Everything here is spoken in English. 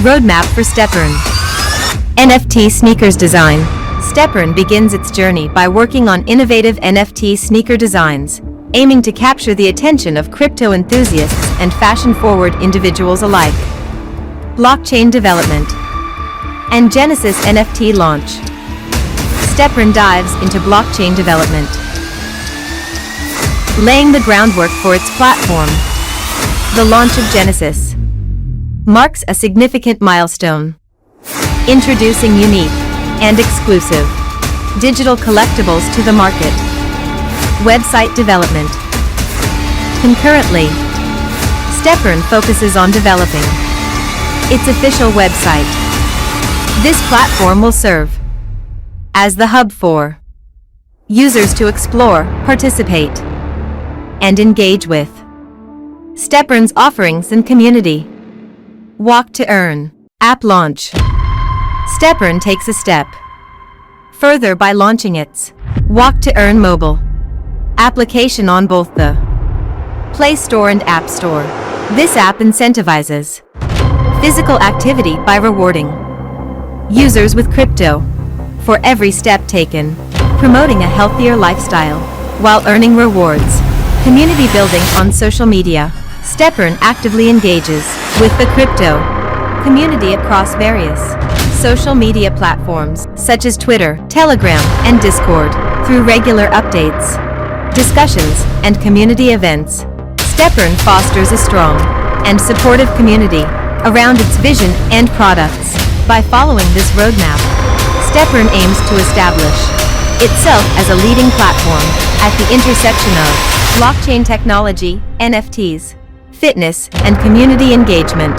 Roadmap for StepEarn. NFT sneakers design. StepEarn begins its journey by working on innovative NFT sneaker designs, aiming to capture the attention of crypto enthusiasts and fashion-forward individuals alike. Blockchain development and Genesis NFT launch. StepEarn dives into blockchain development, laying the groundwork for its platform. The launch of Genesis marks a significant milestone, introducing unique and exclusive digital collectibles to the market. Website development. Concurrently, StepEarn focuses on developing its official website. This platform will serve as the hub for users to explore, participate, and engage with StepEarn's offerings and community. Walk to Earn. App launch. StepEarn takes a step further by launching its Walk to Earn mobile application on both the Play Store and App Store. This app incentivizes physical activity by rewarding users with crypto for every step taken, promoting a healthier lifestyle while earning rewards. Community building on social media. StepEarn actively engages with the crypto community across various social media platforms such as Twitter, Telegram, and Discord. Through regular updates, discussions, and community events, StepEarn fosters a strong and supportive community around its vision and products. By following this roadmap, StepEarn aims to establish itself as a leading platform at the intersection of blockchain technology, NFTs, fitness, and community engagement.